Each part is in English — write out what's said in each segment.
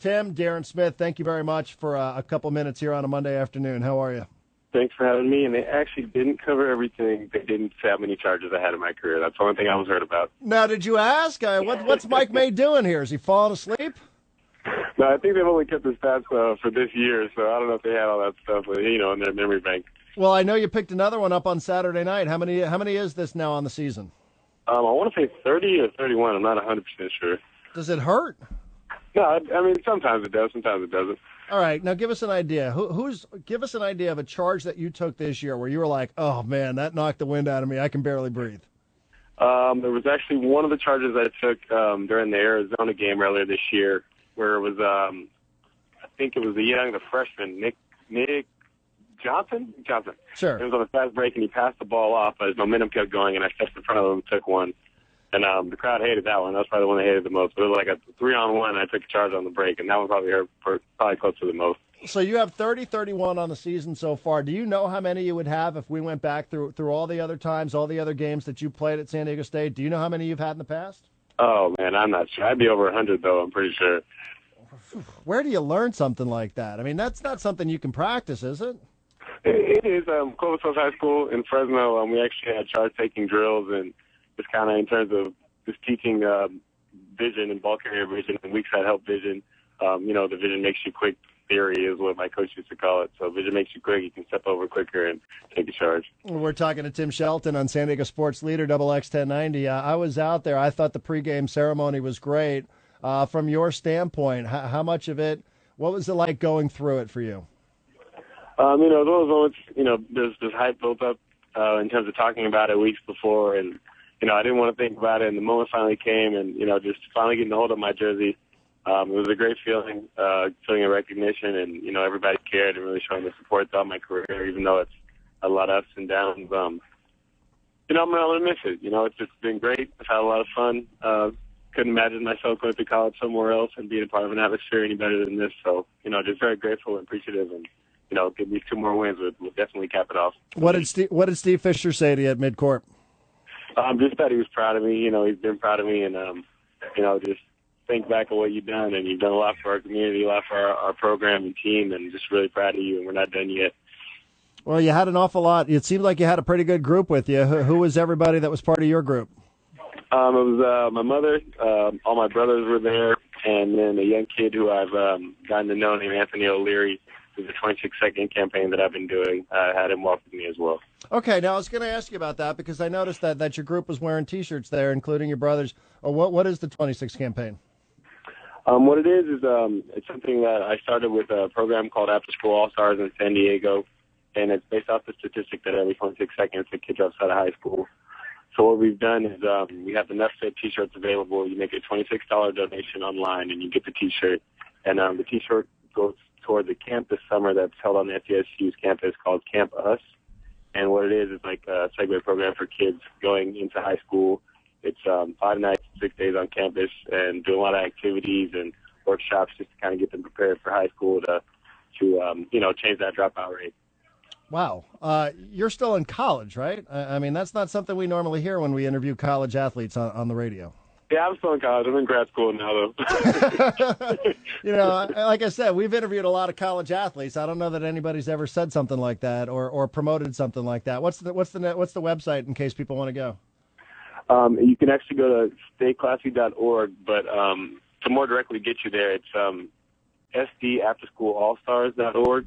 Tim, Darren Smith, thank you very much for a couple minutes here on a Monday afternoon. How are you? Thanks for having me. And they actually didn't cover everything. They didn't say how many charges I had in my career. That's the only thing I was heard about. Now, did you ask? What's Mike May doing here? Is he falling asleep? No, I think they've only kept the stats for this year, so I don't know if they had all that stuff, in their memory bank. Well, I know you picked another one up on Saturday night. How many is this now on the season? I want to say 30 or 31. I'm not 100% sure. Does it hurt? No, I mean, sometimes it does, sometimes it doesn't. All right, now give us an idea. Give us an idea of a charge that you took this year where you were like, oh, man, that knocked the wind out of me. I can barely breathe. There was actually one of the charges I took during the Arizona game earlier this year where it was, I think it was the freshman, Nick Johnson? Sure. It was on a fast break, and he passed the ball off, but his momentum kept going, and I stepped in front of him and took one. And the crowd hated that one. That was probably the one they hated the most. But it was like a 3-on-1, and I took a charge on the break, and that one probably hurt probably close to the most. So you have 30-31 on the season so far. Do you know how many you would have if we went back through all the other times, all the other games that you played at San Diego State? Do you know how many you've had in the past? Oh, man, I'm not sure. I'd be over 100, though, I'm pretty sure. Where do you learn something like that? I mean, that's not something you can practice, is it? It is. Clovis Hills High School in Fresno, we actually had charge-taking drills, and just kind of in terms of just teaching vision and ball carrier vision and weak side help vision. The vision makes you quick theory is what my coach used to call it. So vision makes you quick. You can step over quicker and take a charge. We're talking to Tim Shelton on San Diego Sports Leader, XX1090. I was out there. I thought the pregame ceremony was great. From your standpoint, how much of it, what was it like going through it for you? Those moments, there's hype built up in terms of talking about it weeks before, and I didn't want to think about it, and the moment finally came, and, just finally getting a hold of my jersey. It was a great feeling, feeling of recognition, and, everybody cared and really showing the support throughout my career, even though it's a lot of ups and downs. I'm going to miss it. It's just been great. I've had a lot of fun. Couldn't imagine myself going to college somewhere else and being a part of an atmosphere any better than this. So, just very grateful and appreciative, and, give me 2 more wins would definitely cap it off. What did Steve Fisher say to you at midcourt? Just that he was proud of me. He's been proud of me, and just think back on what you've done, and you've done a lot for our community, a lot for our program and team, and just really proud of you. And we're not done yet. Well, you had an awful lot. It seemed like you had a pretty good group with you. Who was everybody that was part of your group? It was my mother. All my brothers were there, and then a young kid who I've gotten to know named Anthony O'Leary. It was a 26-second campaign that I've been doing. I had him walk with me as well. Okay, now I was going to ask you about that because I noticed that your group was wearing T-shirts there, including your brothers. What is the 26 campaign? What it is it's something that I started with a program called After School All-Stars in San Diego, and it's based off the statistic that every 26 seconds a kid drops out of high school. So what we've done is we have the Enough Fit T-shirts available. You make a $26 donation online, and you get the T-shirt. And the T-shirt goes toward the camp this summer that's held on the SDSU's campus called Camp Us. And what it is like a Segway program for kids going into high school. It's 5 nights, 6 days on campus, and doing a lot of activities and workshops just to kind of get them prepared for high school to change that dropout rate. Wow. You're still in college, right? I mean, that's not something we normally hear when we interview college athletes on the radio. Yeah, I'm still in college. I'm in grad school now, though. Like I said, we've interviewed a lot of college athletes. I don't know that anybody's ever said something like that or promoted something like that. What's the website in case people want to go? You can actually go to stayclassy.org, but to more directly get you there, it's sdafterschoolallstars.org,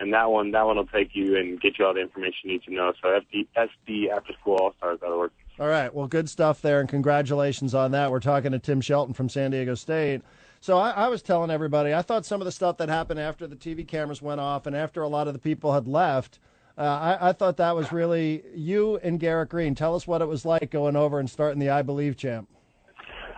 and that one will take you and get you all the information you need to know. So sdafterschoolallstars.org. All right. Well, good stuff there, and congratulations on that. We're talking to Tim Shelton from San Diego State. So I was telling everybody, I thought some of the stuff that happened after the TV cameras went off and after a lot of the people had left, I thought that was really you and Garrett Green. Tell us what it was like going over and starting the I Believe chant.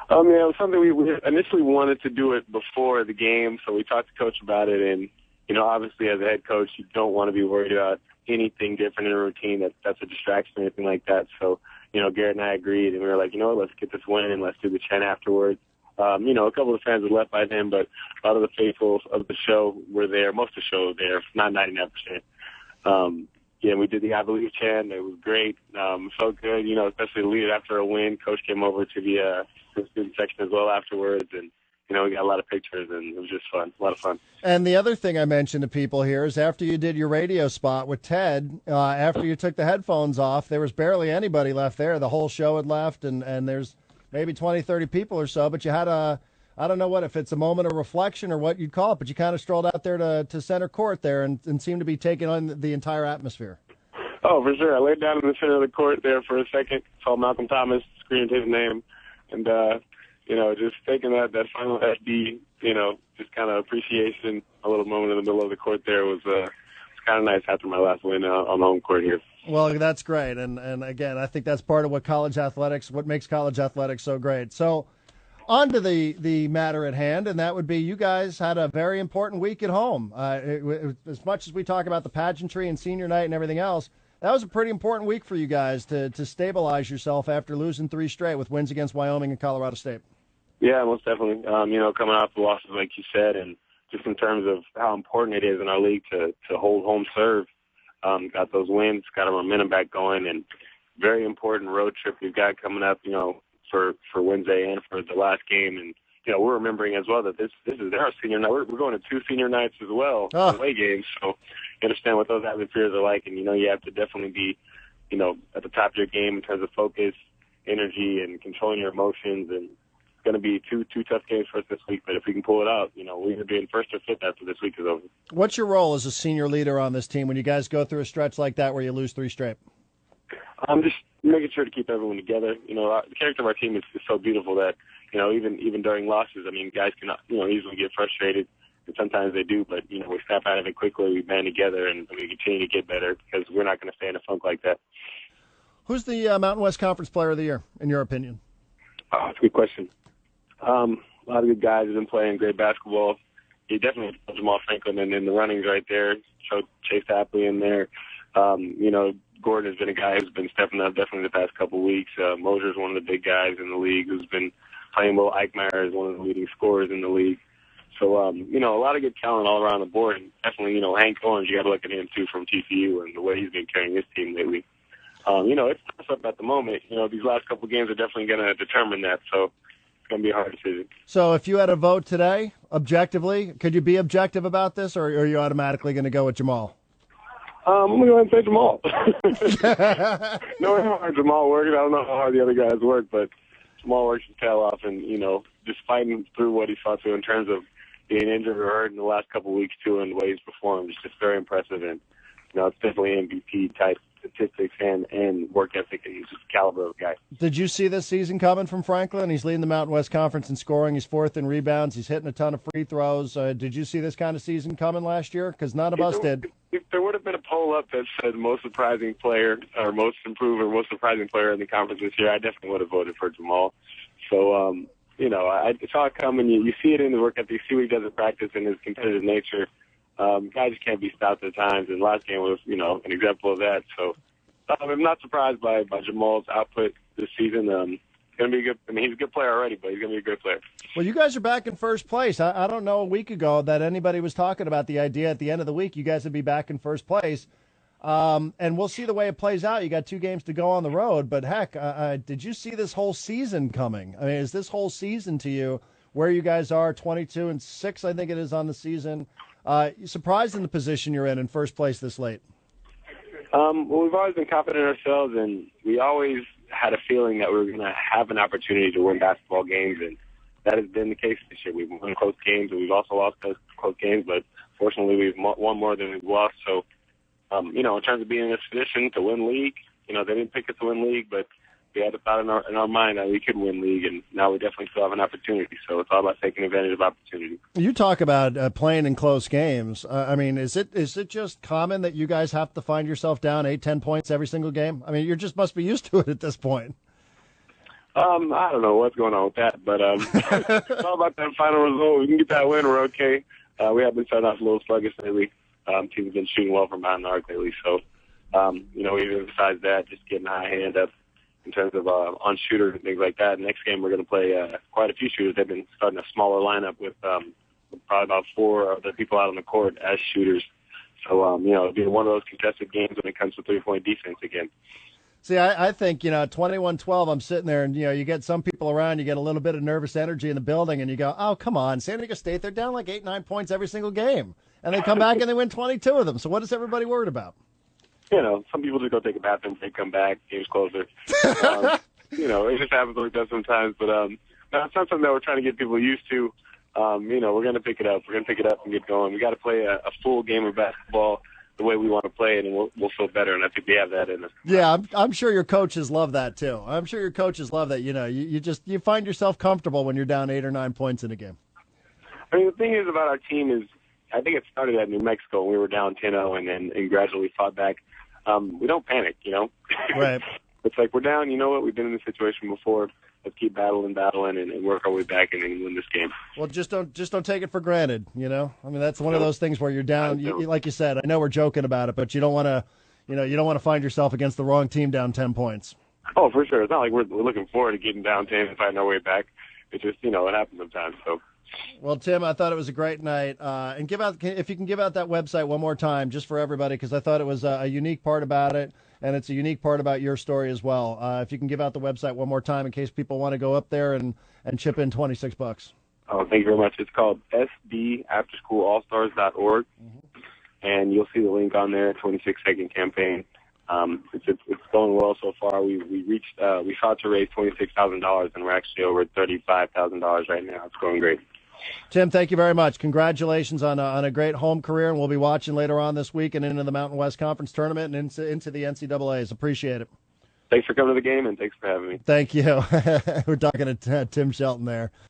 It was something we initially wanted to do it before the game, so we talked to Coach about it, and, obviously as a head coach, you don't want to be worried about anything different in a routine that's a distraction or anything like that. So, Garrett and I agreed, and we were like, let's get this win and let's do the chant afterwards. A couple of fans had left by then, but a lot of the faithful of the show were there. Most of the show was there, not 99%. We did the I Believe chant. It was great. Felt good, especially to lead it after a win. Coach came over to the student section as well afterwards, and we got a lot of pictures, and it was just fun, a lot of fun. And the other thing I mentioned to people here is after you did your radio spot with Ted, after you took the headphones off, there was barely anybody left there. The whole show had left, and there's maybe 20, 30 people or so, but you had I don't know if it's a moment of reflection or what you'd call it, but you kind of strolled out there to center court there and seemed to be taking on the entire atmosphere. Oh, for sure. I laid down in the center of the court there for a second, saw Malcolm Thomas, screamed his name, and, just taking that final SD, just kind of appreciation, a little moment in the middle of the court there was kind of nice after my last win on the home court here. Well, that's great. And again, I think that's part of what makes college athletics so great. So on to the matter at hand, and that would be you guys had a very important week at home. As much as we talk about the pageantry and senior night and everything else, that was a pretty important week for you guys to stabilize yourself after losing 3 straight with wins against Wyoming and Colorado State. Yeah, most definitely. Coming off the losses, like you said, and just in terms of how important it is in our league to hold home serve, got those wins, got our momentum back going, and very important road trip we've got coming up, for Wednesday and for the last game. And, we're remembering as well that this is our senior night. We're going to 2 senior nights as well, away games. So you understand what those atmospheres are like. And, you have to definitely be, at the top of your game in terms of focus, energy, and controlling your emotions. And it's going to be two tough games for us this week. But if we can pull it out, we're going to be in first or fifth after this week is over. What's your role as a senior leader on this team when you guys go through a stretch like that where you lose 3 straight? I'm just making sure to keep everyone together. The character of our team is so beautiful that, even during losses, guys can, easily get frustrated, and sometimes they do, but, we snap out of it quickly, we band together, and we continue to get better because we're not going to stay in a funk like that. Who's the Mountain West Conference Player of the Year, in your opinion? Oh, that's a good question. A lot of good guys have been playing great basketball. You definitely put Jamal Franklin in the runnings right there, Chase Tapley in there. Gordon has been a guy who's been stepping up definitely the past couple of weeks. Mosier's one of the big guys in the league who's been playing well. Eichmeyer is one of the leading scorers in the league. So, a lot of good talent all around the board. And definitely, Hank Orange, you got to look at him, too, from TCU and the way he's been carrying his team lately. It's tough up at the moment. These last couple of games are definitely going to determine that. So it's going to be a hard decision. So if you had a vote today, objectively, could you be objective about this, or are you automatically going to go with Jamal? I'm going to go ahead and say Jamal. No, how Jamal works. I don't know how hard the other guys work, but Jamal works his tail off and, just fighting through what he fought through in terms of being injured or hurt in the last couple of weeks, too, and the way he's performed. It's just very impressive. And, it's definitely MVP-type statistics and work ethic, and he's just a caliber of guy. Did you see this season coming from Franklin? He's leading the Mountain West Conference in scoring. He's 4th in rebounds. He's hitting a ton of free throws. Did you see this kind of season coming last year? Because none of us did. If there would have been a poll up that said most surprising player or most improved or most surprising player in the conference this year, I definitely would have voted for Jamal. So, I saw it coming. You see it in the work ethic. You see what he does in practice and his competitive nature. Guys just can't be stopped at times, and last game was, an example of that. So I'm not surprised by Jamal's output this season. It's going to be good. He's a good player already, but he's going to be a great player. Well, you guys are back in first place. I don't know a week ago that anybody was talking about the idea at the end of the week you guys would be back in first place. And we'll see the way it plays out. You got 2 games to go on the road, but heck, did you see this whole season coming? Is this whole season to you where you guys are 22-6, I think it is on the season? Surprised in the position you're in first place this late? Well, we've always been confident in ourselves, and we always had a feeling that we were going to have an opportunity to win basketball games, and that has been the case this year. We've won close games, and we've also lost close games, but fortunately we've won more than we've lost. So, in terms of being in this position to win league, they didn't pick us to win league, but we had a thought in our mind that we could win league, and now we definitely still have an opportunity. So it's all about taking advantage of opportunity. You talk about playing in close games. Is it just common that you guys have to find yourself down 8-10 points every single game? You just must be used to it at this point. I don't know what's going on with that, but it's all about that final result. We can get that win, we're okay. We have been starting off a little sluggish lately. Teams have been shooting well from behind the arc lately, so we emphasize that, just getting high hand up in terms of on shooters and things like that. Next game, we're going to play quite a few shooters. They've been starting a smaller lineup with probably about 4 of the people out on the court as shooters. So, it'll be one of those contested games when it comes to 3-point defense again. See, I think, at 21-12, I'm sitting there and, you get some people around, you get a little bit of nervous energy in the building, and you go, oh, come on, San Diego State, they're down like 8, 9 points every single game. And they come back and they win 22 of them. So what is everybody worried about? Some people just go take a bathroom, they come back, game's closer. It just happens like that sometimes. But that's not something that we're trying to get people used to. We're going to pick it up. We're going to pick it up and get going. We got to play a full game of basketball the way we want to play it, and we'll feel better. And I think we have that in us. Yeah, I'm sure your coaches love that too. I'm sure your coaches love that. You find yourself comfortable when you're down 8 or 9 points in a game. I mean, the thing is about our team is, I think it started at New Mexico. We were down 10-0 and gradually fought back. We don't panic, Right. It's like, we're down. You know what? We've been in this situation before. Let's keep battling and work our way back and win this game. Well, just don't take it for granted. I mean, that's one of those things where you're down. Like you said, I know we're joking about it, but you don't want to, you don't want to find yourself against the wrong team down 10 points. Oh, for sure. It's not like we're looking forward to getting down 10 and fighting our way back. It's just, it happens sometimes. So. Well, Tim, I thought it was a great night. And if you can give out that website one more time, just for everybody, because I thought it was a unique part about it. And it's a unique part about your story as well. If you can give out the website one more time in case people want to go up there and chip in $26. Oh, thank you very much. It's called SDAfterschoolAllstars.org, and you'll see the link on there, 26-second campaign. It's going well so far. We sought to raise $26,000, and we're actually over $35,000 right now. It's going great. Tim, thank you very much. Congratulations on a great home career, and we'll be watching later on this week and into the Mountain West Conference Tournament and into the NCAAs. Appreciate it. Thanks for coming to the game, and thanks for having me. Thank you. We're talking to Tim Shelton there.